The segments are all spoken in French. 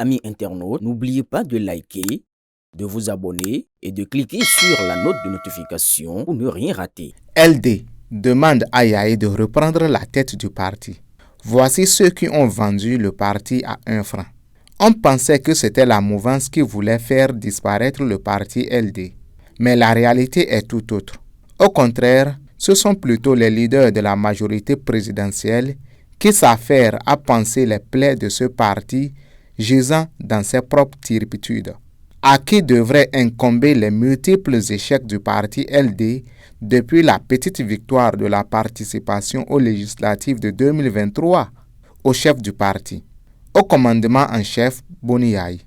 Amis internautes, n'oubliez pas de liker, de vous abonner et de cliquer sur la note de notification pour ne rien rater. LD demande à Yahi de reprendre la tête du parti. Voici ceux qui ont vendu le parti à 1 franc. On pensait que c'était la mouvance qui voulait faire disparaître le parti LD. Mais la réalité est tout autre. Au contraire, ce sont plutôt les leaders de la majorité présidentielle qui s'affairent à panser les plaies de ce parti gisant dans ses propres turpitudes, à qui devraient incomber les multiples échecs du parti LD depuis la petite victoire de la participation aux législatives de 2023 au chef du parti, au commandement en chef Boni Yahi,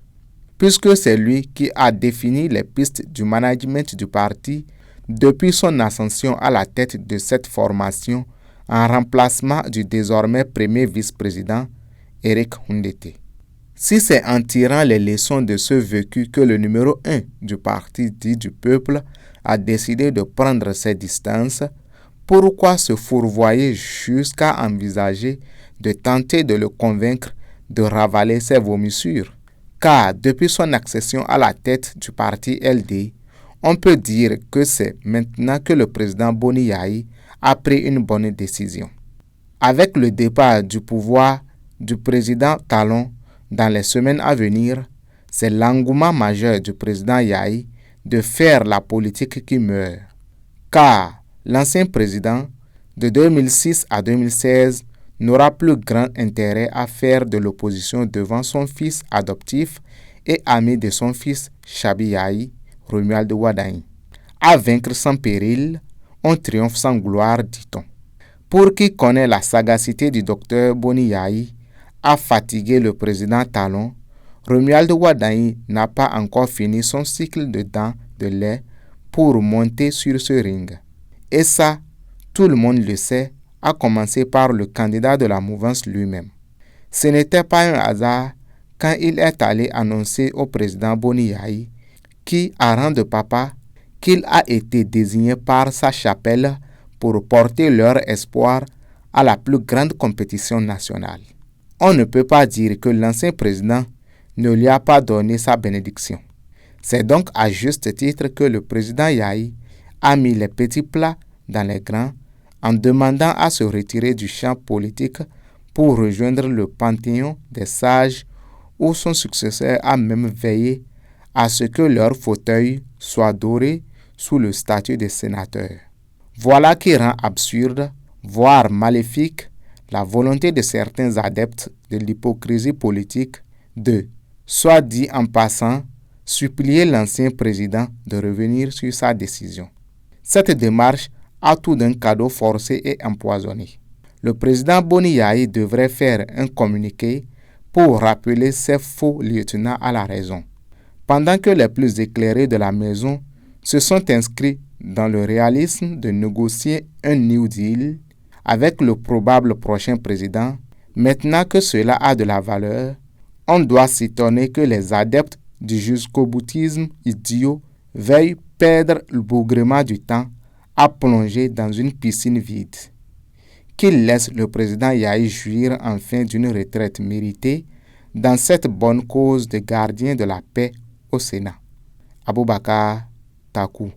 puisque c'est lui qui a défini les pistes du management du parti depuis son ascension à la tête de cette formation en remplacement du désormais premier vice-président Eric Hundete. Si c'est en tirant les leçons de ce vécu que le numéro 1 du parti dit du peuple a décidé de prendre ses distances, pourquoi se fourvoyer jusqu'à envisager de tenter de le convaincre de ravaler ses vomissures? Car depuis son accession à la tête du parti LD, on peut dire que c'est maintenant que le président Boni Yahi a pris une bonne décision. Avec le départ du pouvoir du président Talon dans les semaines à venir, c'est l'engouement majeur du président Yahi de faire la politique qui meurt. Car l'ancien président, de 2006 à 2016, n'aura plus grand intérêt à faire de l'opposition devant son fils adoptif et ami de son fils Chabi Yahi, Romuald Wardani. À vaincre sans péril, on triomphe sans gloire, dit-on. Pour qui connaît la sagacité du docteur Boni Yahi à fatiguer le président Talon, Romuald Wardani n'a pas encore fini son cycle de dents de lait pour monter sur ce ring. Et ça, tout le monde le sait, à commencer par le candidat de la mouvance lui-même. Ce n'était pas un hasard quand il est allé annoncer au président Boni Yahi, qui a rang de papa, qu'il a été désigné par sa chapelle pour porter leur espoir à la plus grande compétition nationale. On ne peut pas dire que l'ancien président ne lui a pas donné sa bénédiction. C'est donc à juste titre que le président Yahi a mis les petits plats dans les grands en demandant à se retirer du champ politique pour rejoindre le panthéon des sages où son successeur a même veillé à ce que leur fauteuil soit doré sous le statut de sénateur. Voilà qui rend absurde, voire maléfique, la volonté de certains adeptes de l'hypocrisie politique de, soit dit en passant, supplier l'ancien président de revenir sur sa décision. Cette démarche a tout d'un cadeau forcé et empoisonné. Le président Boni Yahi devrait faire un communiqué pour rappeler ses faux lieutenants à la raison, pendant que les plus éclairés de la maison se sont inscrits dans le réalisme de négocier un New Deal avec le probable prochain président. Maintenant que cela a de la valeur, on doit s'étonner que les adeptes du jusqu'au-boutisme idiot veuillent perdre le bougrement du temps à plonger dans une piscine vide. Qu'il laisse le président Yahi jouir enfin d'une retraite méritée dans cette bonne cause de gardien de la paix au Sénat. Aboubakar Takou.